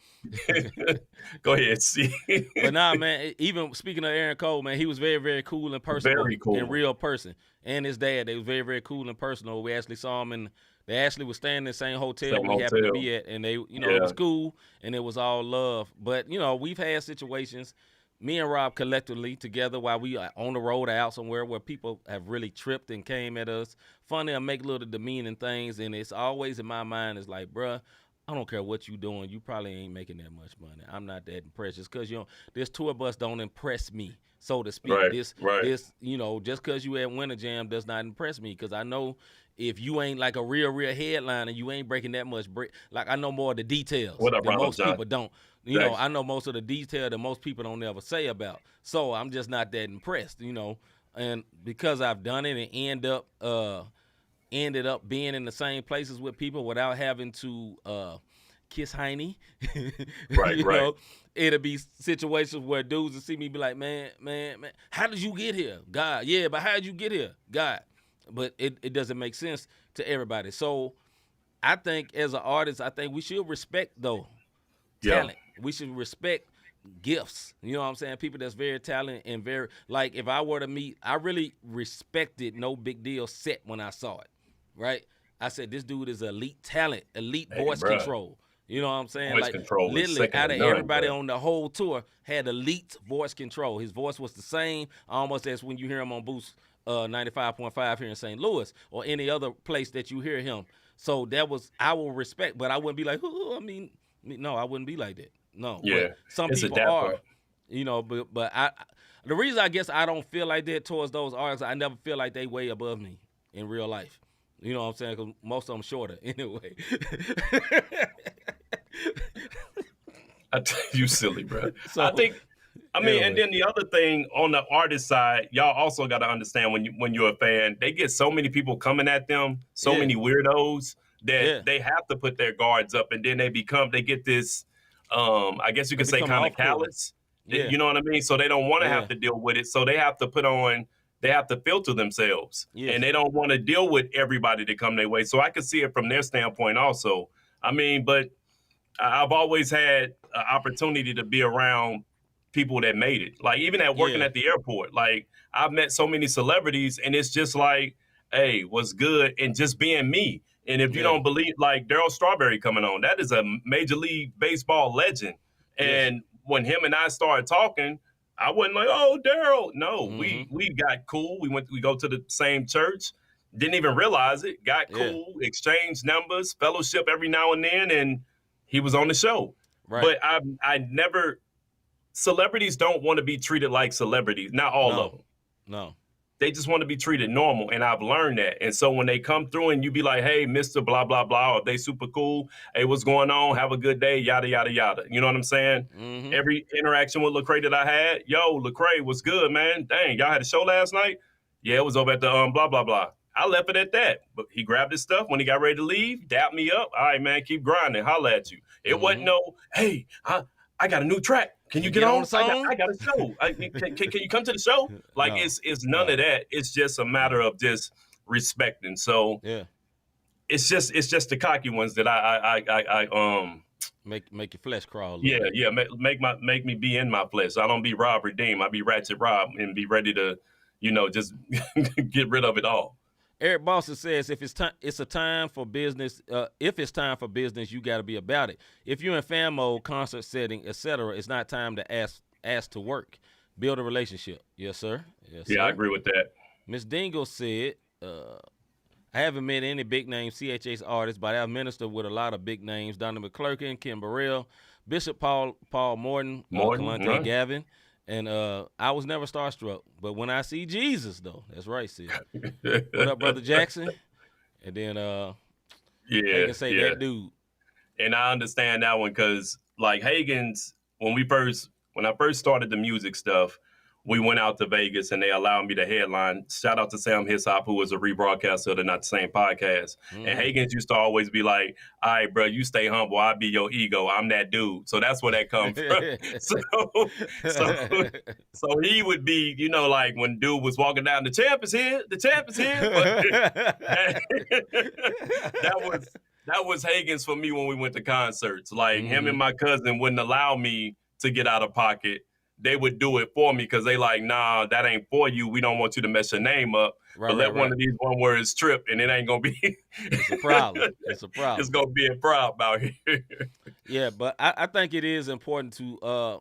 S3: Go ahead, see.
S2: But nah, man, even speaking of Aaron Cole, man, he was very, very cool in person.
S3: Very cool.
S2: In real person. And his dad, they was very, very cool in personal. We actually saw him in they actually was staying in the same hotel we happened to be at, and they, you know, it was cool, and it was all love. But, you know, we've had situations, me and Rob collectively together while we are on the road or out somewhere where people have really tripped and came at us, funny or make little demeaning things, and it's always in my mind is like, bruh, I don't care what you doing, you probably ain't making that much money. I'm not that impressed. Just because, you know, this tour bus don't impress me, so to speak. This, you know, just because you at Winter Jam does not impress me, because I know if you ain't like a real headliner, you ain't breaking that much break. Like, I know more of the details that most people don't. You know, I know most of the detail that most people don't ever say about. So I'm just not that impressed, you know. And because I've done it and ended up being in the same places with people without having to kiss Heine. You know, it'll be situations where dudes will see me be like, man, how did you get here? God. Yeah, but how did you get here? God. But it doesn't make sense to everybody. So I think as an artist, I think we should respect, though, talent. We should respect gifts. You know what I'm saying? People that's very talented and very, like, if I were to meet, I really respected No Big Deal set when I saw it, right? I said, this dude is elite talent, elite voice control. You know what I'm saying?
S3: Voice control,
S2: literally, out of everybody on the whole tour had elite voice control. His voice was the same, almost as when you hear him on Boost 95.5 here in St. Louis or any other place that you hear him. So that was, I will respect, but I wouldn't be like, I mean, no, I wouldn't be like that. No.
S3: Yeah.
S2: But some people are, you know, but the reason I guess I don't feel like that towards those artists, I never feel like they way above me in real life. You know what I'm saying? Because most of them shorter anyway.
S3: You silly, bro.
S2: So,
S3: I mean,
S2: anyway.
S3: and then the other thing on the artist side, y'all also got to understand when you're a fan, they get so many people coming at them, so many weirdos that they have to put their guards up, and then they get this, I guess you could say, kind of callous.
S2: Yeah.
S3: You know what I mean? So they don't want to have to deal with it. So they have to they have to filter themselves, and they don't want to deal with everybody that come their way. So I can see it from their standpoint also. I mean, but I've always had an opportunity to be around people that made it. Like even at working at the airport, like I've met so many celebrities, and it's just like, hey, what's good? And just being me. And if you don't believe, like Darryl Strawberry coming on, that is a Major League Baseball legend. And when him and I started talking, I wasn't like, oh, Darryl. No, we got cool. We go to the same church. Didn't even realize it. Got cool, exchanged numbers, fellowship every now and then, and he was on the show. Right. But I never. Celebrities don't want to be treated like celebrities. Not all of them.
S2: No.
S3: They just want to be treated normal, and I've learned that. And so when they come through and you be like, hey, Mr. blah, blah, blah, or they super cool, hey, what's going on? Have a good day, yada, yada, yada. You know what I'm saying? Mm-hmm. Every interaction with Lecrae that I had, yo, Lecrae, what's good, man? Dang, y'all had a show last night? Yeah, it was over at the blah, blah, blah. I left it at that. But he grabbed his stuff when he got ready to leave, dapped me up. All right, man, keep grinding. Holla at you. It wasn't no, hey, I got a new track. Can you get on the song? I got a show. Can you come to the show? Like it's none of that. It's just a matter of just respecting. So it's just the cocky ones that I
S2: make your flesh crawl.
S3: Make me be in my flesh. I don't be Rob Redeem. I be Ratchet Rob and be ready to, just get rid of it all.
S2: Eric Boston says, if it's time for business, you got to be about it. If you're in fan mode, concert setting, etc., it's not time to ask to work. Build a relationship. Yes, sir. Yes, sir.
S3: I agree with that.
S2: Miss Dingle said, I haven't met any big name CHH artists, but I've ministered with a lot of big names: Donna McClurkin, Kim Burrell, Bishop Paul Morton, Kalante Gavin. And I was never starstruck, but when I see Jesus, though, that's right, sis. What up, Brother Jackson? And then they can say that dude.
S3: And I understand that one because, like Hagen's, when I first started the music stuff, we went out to Vegas and they allowed me to headline. Shout out to Sam Hishop, who was a rebroadcaster of the Not the Same podcast. And Hagen's used to always be like, all right, bro, you stay humble. I'll be your ego. I'm that dude. So that's where that comes from. So he would be, like when dude was walking down, the champ is here. That was Hagen's for me when we went to concerts. Like him and my cousin wouldn't allow me to get out of pocket. They would do it for me because they like, nah, that ain't for you. We don't want you to mess your name up. But let one of these one words trip and it ain't going to be.
S2: It's a problem. It's
S3: going to be a problem out here.
S2: Yeah, but I think it is important to,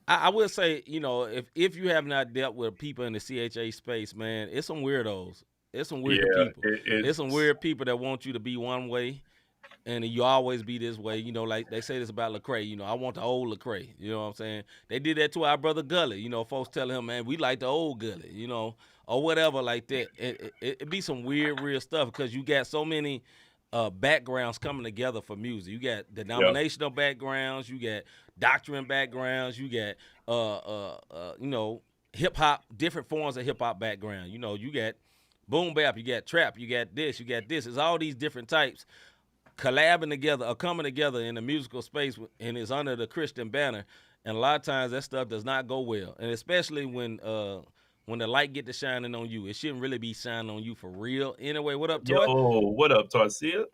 S2: I will say, if you have not dealt with people in the CHH space, man, it's some weirdos. It's some weird people. It's some weird people that want you to be one way. And you always be this way, like they say this about Lecrae. I want the old Lecrae. You know what I'm saying? They did that to our brother Gully. Folks telling him, man, we like the old Gully, or whatever like that. It be some weird stuff because you got so many backgrounds coming together for music. You got denominational backgrounds. You got doctrine backgrounds. You got, hip-hop, different forms of hip-hop background. You got boom bap, you got trap, you got this. It's all these different types collabing together or coming together in the musical space, and it's under the Christian banner. And a lot of times that stuff does not go well, and especially when the light get to shining on you, it shouldn't really be shining on you for real. Anyway, what up, Toy?
S3: Yo, what up, Tarsia?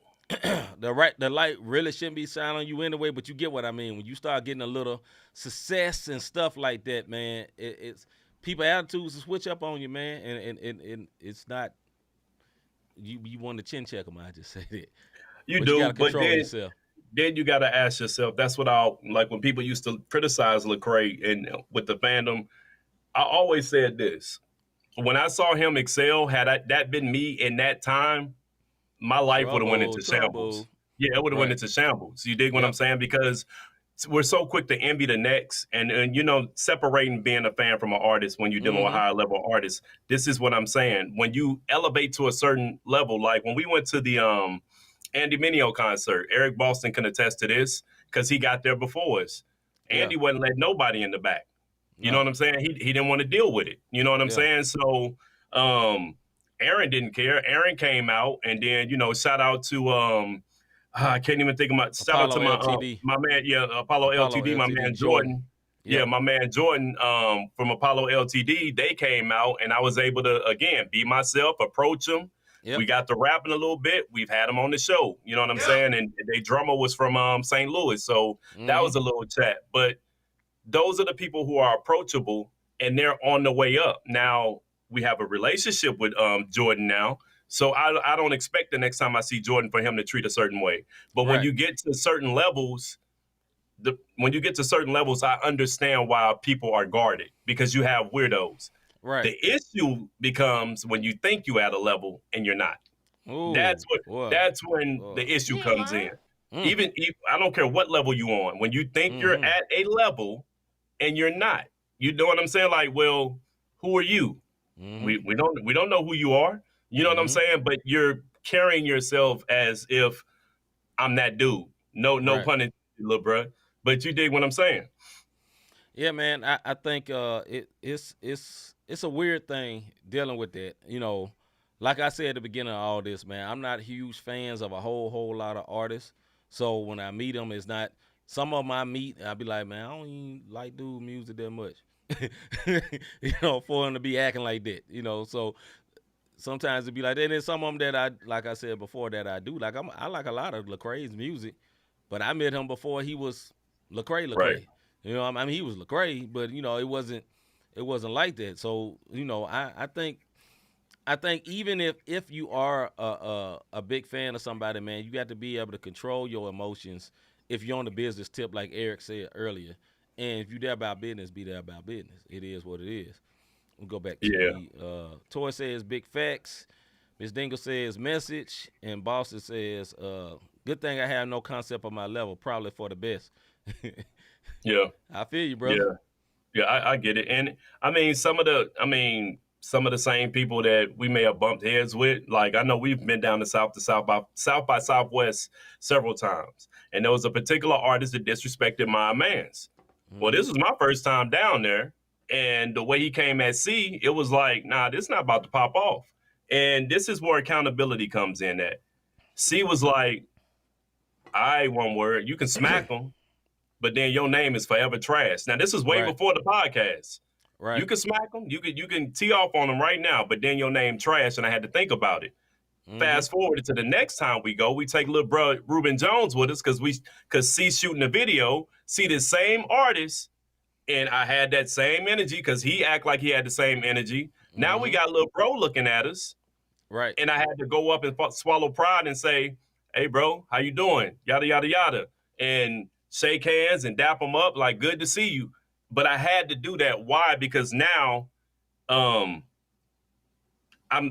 S2: The light really shouldn't be shining on you anyway, but you get what I mean. When you start getting a little success and stuff like that, man, it's people attitudes to switch up on you, man, and it's not you want to chin check them. I just say that.
S3: You do, but then you got to ask yourself. That's what like when people used to criticize Lecrae and with the fandom. I always said this: when I saw him excel, had that been me in that time, my life would have went into shambles. Yeah, it would have went into shambles. You dig what I'm saying? Because we're so quick to envy the next, and you know, separating being a fan from an artist when you're dealing with higher level artists. This is what I'm saying. When you elevate to a certain level, like when we went to the Andy Mineo concert, Eric Boston can attest to this because he got there before us. Andy wouldn't let nobody in the back. You know what I'm saying? He didn't want to deal with it. You know what I'm saying? So Aaron didn't care. Aaron came out, and then, you know, shout out to I can't even think of my shout out to my man, Apollo LTD, my man Jordan. Yeah, my man Jordan from Apollo LTD. They came out, and I was able to again be myself, approach them. Yep. We got to rapping a little bit. We've had them on the show. You know what I'm saying? And their drummer was from St. Louis, so that was a little chat. But those are the people who are approachable, and they're on the way up. Now we have a relationship with Jordan now. So I don't expect the next time I see Jordan for him to treat a certain way. But when you get to certain levels, I understand why people are guarded, because you have weirdos. Right. The issue becomes when you think you at a level and you're not. Ooh, that's when the issue comes in. Even I don't care what level you on. When you think you're at a level and you're not, you know what I'm saying? Like, well, who are you? We don't know who you are. You know what I'm saying? But you're carrying yourself as if I'm that dude. No pun intended, little bro. But you dig what I'm saying?
S2: Yeah, man. I think it's a weird thing dealing with that. You know, like I said at the beginning of all this, man, I'm not huge fans of a whole lot of artists. So when I meet them, it's not some of them I meet, and I be like, man, I don't even like dude music that much. You know, for him to be acting like that. You know, so sometimes it'd be like that. And then some of them that I, like I said before, that I do like. I like a lot of Lecrae's music, but I met him before he was Lecrae. Right. You know, I mean, he was Lecrae, but you know, it wasn't like that. So you know, I think even if you are a big fan of somebody, man, you got to be able to control your emotions if you're on the business tip, like Eric said earlier. And if you're there about business, be there about business. It is what it is. We'll go back to Toy says big facts. Miss Dingle says message. And Boston says, good thing I have no concept of my level, probably for the best.
S3: Yeah.
S2: I feel you, brother.
S3: Yeah, I get it. And I mean, some of the same people that we may have bumped heads with, like I know we've been down to South by Southwest several times. And there was a particular artist that disrespected my mans. Well, this was my first time down there. And the way he came at C, it was like, nah, this is not about to pop off. And this is where accountability comes in at. C was like, one word, you can smack them, but then your name is forever trash. Now, this is way before the podcast. Right. You can smack them, you can tee off on them right now, but then your name trash, and I had to think about it. Fast forward to the next time we go, we take little bro Ruben Jones with us because C shooting the video, see the same artist, and I had that same energy because he act like he had the same energy. Now we got little bro looking at us. Right. And I had to go up and swallow pride and say, hey, bro, how you doing? Yada, yada, yada. And shake hands and dap them up like, good to see you. But I had to do that. Why? Because now I'm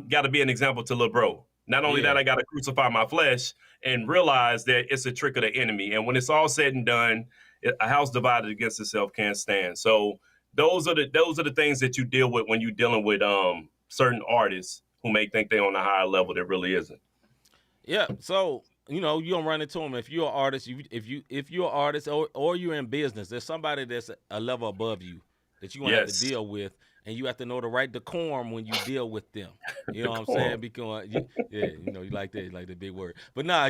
S3: got to be an example to little bro. Not only that, I got to crucify my flesh and realize that it's a trick of the enemy. And when it's all said and done, a house divided against itself can't stand. So those are the things that you deal with when you're dealing with certain artists who may think they're on a higher level that really isn't.
S2: Yeah. So, you know, you don't run into them. If you're an artist, if you're an artist or you're in business, there's somebody that's a level above you that you're going to have to deal with. And you have to know the right decorum when you deal with them. You know what I'm saying? Because you know, you like that, you like the big word. But nah,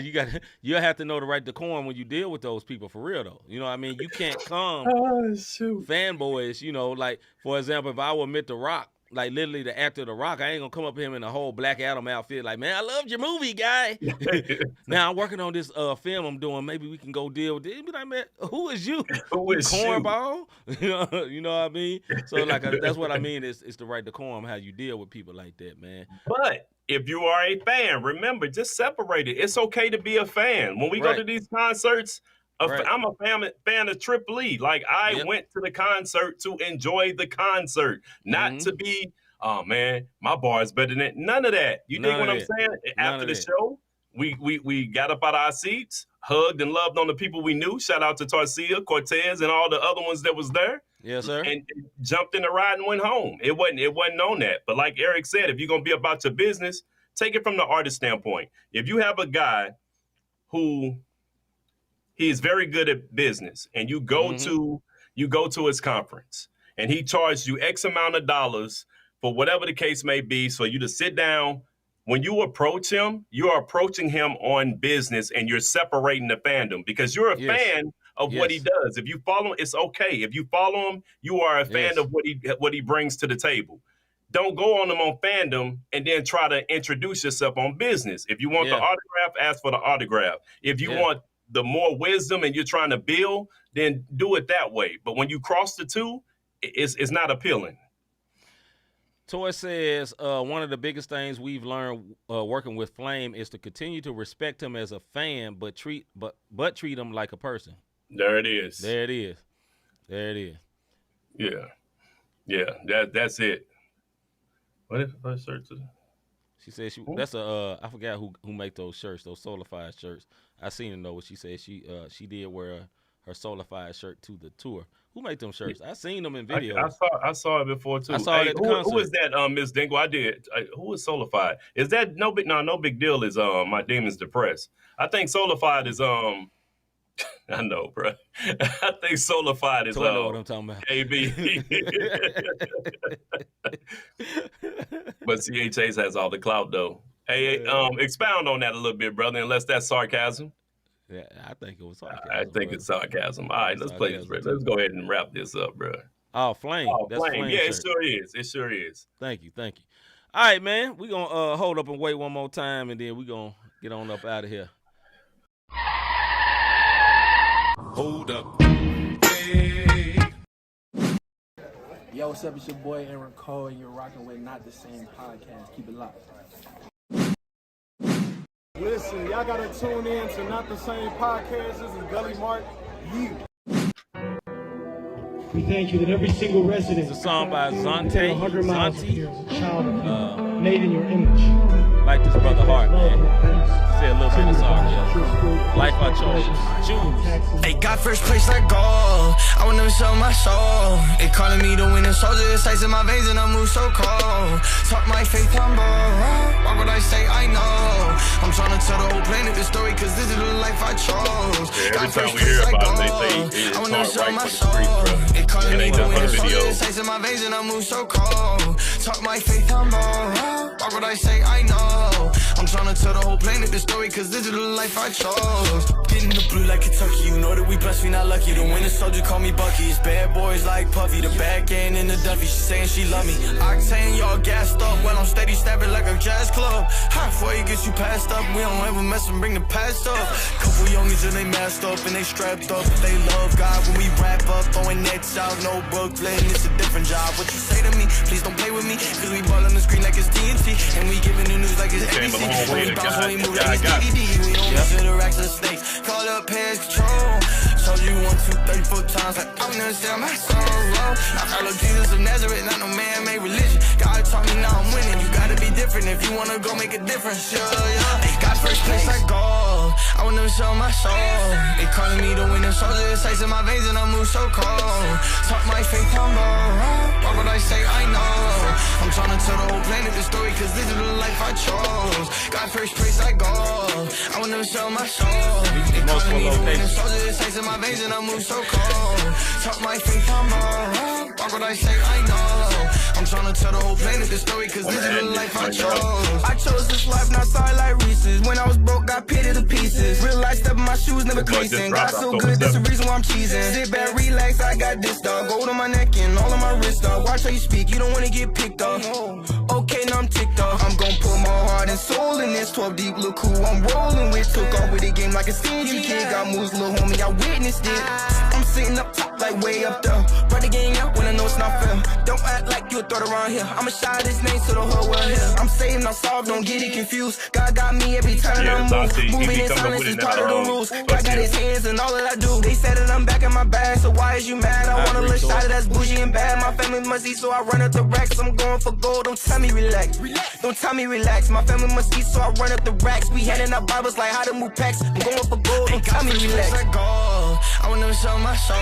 S2: you have to know the right decorum when you deal with those people for real though. You know what I mean? You can't come fanboys, you know, like for example, if I were meant to rock, like literally the actor The Rock, I ain't gonna come up to him in a whole Black Adam outfit like, man, I loved your movie, guy. Now I'm working on this film I'm doing. Maybe we can go deal with it. Be like, man, who is you?
S3: Who is
S2: cornball? You know what I mean? So like that's what I mean. It's the right decorum how you deal with people like that, man.
S3: But if you are a fan, remember, just separate it. It's okay to be a fan. When we go to these concerts, I'm a fan of Triple E. Like, I went to the concert to enjoy the concert, not to be, oh, man, my bar is better than none of that. You dig what I'm saying? After the show, we got up out of our seats. hugged and loved on the people we knew. Shout out to Tarcia, Cortez, and all the other ones that was there.
S2: Yes, sir.
S3: And jumped in the ride and went home. It wasn't on that. But like Eric said, if you're gonna be about your business, take it from the artist standpoint. If you have a guy who he is very good at business, and you go to his conference, and he charged you X amount of dollars for whatever the case may be, so you to sit down. When you approach him, you are approaching him on business, and you're separating the fandom because you're a fan of what he does. If you follow him, it's okay. If you follow him, you are a fan of what he brings to the table. Don't go on him on fandom and then try to introduce yourself on business. If you want the autograph, ask for the autograph. If you want the more wisdom and you're trying to build, then do it that way. But when you cross the two, it's not appealing.
S2: Toy says one of the biggest things we've learned working with Flame is to continue to respect him as a fan, but treat him like a person.
S3: There it is.
S2: There it is. There it is.
S3: Yeah. That's it. What if I search it?
S2: She said that's I forgot who make those shirts, those Solified shirts. I seen it though. She said she did wear her Solified shirt to the tour. Who make them shirts? I seen them in videos.
S3: I saw it before too.
S2: I saw it at the concert.
S3: Who is that, Miss Dingle? I did. Who is Solified? Is that no big deal? Is My Demon's Depressed? I think Solified is I know, bro. I think Solified is
S2: I know what I'm talking about.
S3: KB. But CHH has all the clout though. Hey, expound on that a little bit, brother. Unless that's sarcasm.
S2: Yeah, I think it was sarcasm.
S3: I think it's sarcasm. All right, let's play this, bro. Let's go ahead and wrap this up, bro.
S2: Oh, Flame. That's Flame.
S3: Yeah,
S2: shirt.
S3: It sure is.
S2: Thank you. All right, man. We're going to hold up and wait one more time, and then we're going to get on up out of here.
S1: Hold up. Hey.
S4: Yo, what's up? It's your boy Aaron Cole, and you're rocking with Not the Same Podcast. Keep it locked.
S8: Listen, y'all gotta tune in to Not the Same Podcast. This is Gully Mark.
S9: We thank you that every single resident.
S2: It's a song by Zonte.
S9: 100 miles here as a child of you, made in your image.
S2: Like this brother Hart, man. Say a little bit of song, yeah. Life I chose. Choose.
S10: They got first place like gold. I want them to sell my soul. They calling me the winning soldier. It's ice in my veins and I move so cold. Talk my faith humble. Why would I say I know? I'm trying to tell the whole planet this story, cause this is the life I chose.
S3: Yeah, every time we hear about it, they say it's hard right for the streets, bro. It ain't done for the video.
S10: It's ice in my veins and I move so cold. Talk my faith humble. Why would I say I know? I'm trying to tell the whole planet this story, cause this is the life I chose. Getting the blue like Kentucky, you know that we blessed, we not lucky. The winter soldier call me Bucky, it's bad boys like Puffy. The back end in the Duffy, she saying she love me. Octane, y'all gassed up, well I'm steady stabbing like a jazz club. Hot for you, get you passed up, we don't ever mess and bring the past up. Couple youngies and they masked up and they strapped up. They love God when we wrap up, throwing nets out, no Brooklyn, it's a different job. What you say to me, please don't play with me, cause we ball on the screen like it's TNT, and we giving the news like it's ABC. We bounce when we move like it's DVD, we don't miss the racks of the snakes. Call up pest control. Told you 1, 2, 34 times, like I'm gonna sell my sorrow. I follow Jesus of Nazareth, not no man-made religion. God taught me now I'm winning. You gotta be different if you wanna go make a difference. Yeah. They got first place like gold. I want them to sell my soul. They calling me the winning soldier. It's ice in my veins and I move so cold. Talk my faith humble. Why would I say I know? I'm trying to tell the whole planet this story, cause this is the life I chose. Got first place like gold. I want them to sell my soul. They calling me the winning soldier. It's ice in my veins and I move so cold. Talk my faith humble. Why would I say I know? I'm trying to tell the whole planet this story, cause this is the life I chose. I chose this life, not sorry like Reese's. When I was broke, got pitted to pieces. Real life, step in my shoes, never creasing. God so good, that's the reason why I'm cheesing. Sit back, relax, I got this dog. Gold on my neck and all on my wrist dog. Watch how you speak, you don't wanna get picked up. Okay, now I'm ticked off. I'm gon' put my heart and soul in this. 12 deep, look who I'm rolling with. Took off with the game like a stingy kid. Got moves, little homie, I witnessed it. I'm sitting up top like like way up there. Brought the gang out when I know it's not fair. Don't act like you a thought around here. I'ma shout this name so the whole world hear. I'm saved, not solved, don't get it confused. God got me every time I move. Moving in silence is part of the rules. God got his hands and all that I do. They said that I'm back in my bag, so why is you mad? I wanna look shot that's bougie and bad. My family must eat, so I run up the racks. I'm going for gold, don't tell me relax. Don't tell me relax. My family must eat, so I run up the racks. We handing out Bibles like how to move packs. I'm going for gold, don't tell me relax. I will never show my soul.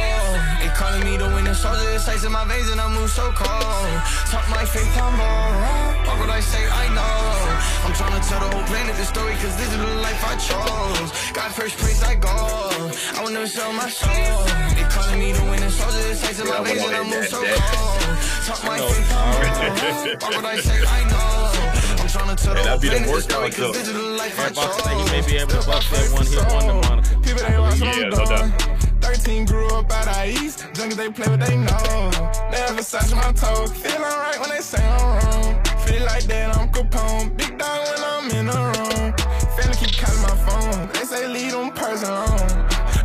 S10: They calling me the winner soldier. It's ice in my veins and I move so cold. Talk my faith, I'm wrong. What would I say? I know. I'm trying to tell the whole planet this story, cause this is the life I chose. God first place I go. I will never show my soul. They calling me the winner soldier. It's ice in my veins and I move so cold. Talk my faith, I'm wrong. What would I say? I know. I'm trying to tell the whole planet this story, cause this is the life I chose.
S2: He may be able to bust that one hit wonder moniker.
S8: People they watch what I'm
S3: no doubt.
S8: doing. 13 grew up out of East. Junkies, they play what they know. Never touch my toe. Feel alright when they say I'm wrong. Feel like that I'm Capone. Big dog when I'm in the room. Family keep calling my phone. They say leave them person on.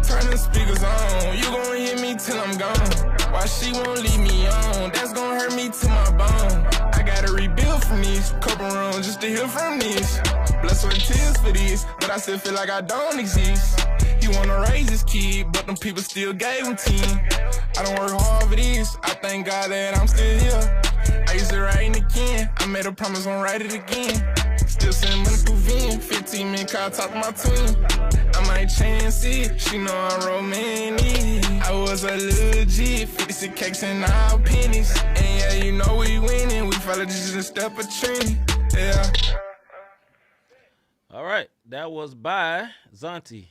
S8: Turn the speakers on. You gon' hear me till I'm gone. Why she won't leave me on? That's gon' hurt me to my bone. I gotta rebuild from these. Couple runs just to heal from these. Blood, sweat, and tears for these. But I still feel like I don't exist. He wanna raise his kid, but them people still gave him 10. I don't work hard for this. I thank God that I'm still here. I used to write in the can. I made a promise, won't write it again. Still sending money through VN. 15 minute call, talk to my twin. I might chance it. She know I'm romantic. I was a legit 56 cakes and all pennies. And yeah, you know we winning. We follow just a step of training. Yeah.
S2: All right, that was by Zonti.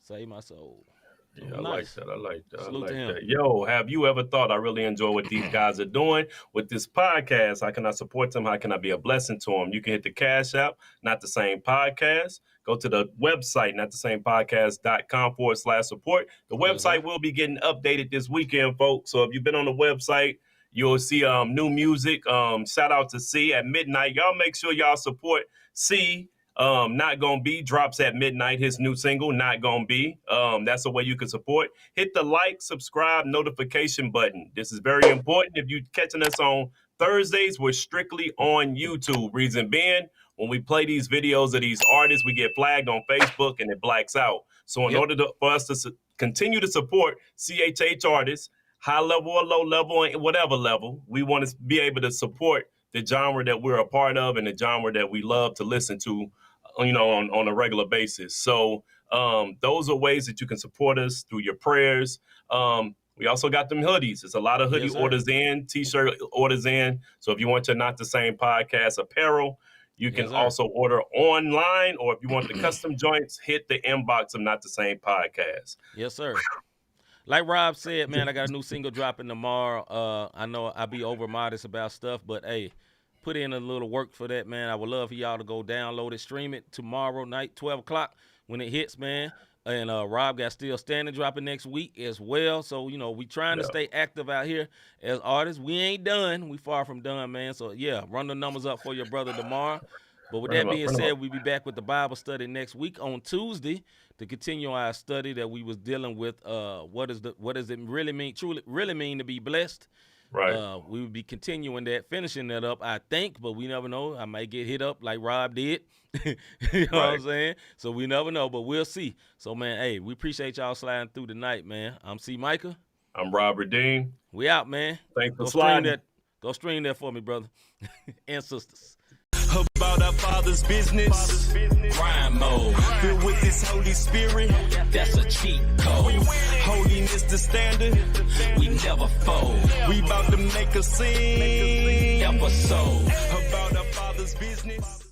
S2: Save my soul.
S3: Yeah, nice. I like that.
S2: Salute to him.
S3: Yo, have you ever thought I really enjoy what these guys are doing with this podcast? How can I support them? How can I be a blessing to them? You can hit the Cash App, Not the Same Podcast. Go to the website, notthesamepodcast.com/support. The website will be getting updated this weekend, folks. So if you've been on the website, you'll see new music. Shout out to C at midnight. Y'all make sure y'all support C. Not Gonna Be drops at midnight, his new single, Not Gonna Be. That's the way you can support. Hit the like, subscribe, notification button. This is very important. If you're catching us on Thursdays, we're strictly on YouTube. Reason being, when we play these videos of these artists, we get flagged on Facebook and it blacks out. So in order for us to continue to support CHH artists, high level or low level, and whatever level, we want to be able to support the genre that we're a part of and the genre that we love to listen to, on a regular basis. So those are ways that you can support us through your prayers. We also got them hoodies. There's a lot of hoodie orders in, T-shirt orders in. So if you want your Not the Same Podcast apparel, you can also order online, or if you want the custom joints, hit the inbox of Not the Same Podcast.
S2: Yes, sir. Like Rob said, man, I got a new single dropping tomorrow. I know I be over modest about stuff, but hey, put in a little work for that, man. I would love for y'all to go download it, stream it tomorrow night, 12 o'clock when it hits, man. And Rob got Still Standing dropping next week as well. So, we trying to stay active out here as artists. We ain't done. We far from done, man. So, yeah, run the numbers up for your brother tomorrow. But with that being said, we'll be back with the Bible study next week on Tuesday to continue our study that we was dealing with. What does it really mean to be blessed? Right. We will be continuing that, finishing that up, I think, but we never know. I might get hit up like Rob did. You know what I'm saying? So we never know, but we'll see. So, man, hey, we appreciate y'all sliding through tonight, man. I'm C-Micah.
S3: I'm Robert Dean.
S2: We out, man.
S3: Thanks for sliding.
S2: Go stream that for me, brother and sisters.
S1: About our Father's business, crime mode, filled with His Holy Spirit, that's a cheat code. Holiness the standard, we never fold. We about to make a scene episode about our Father's business.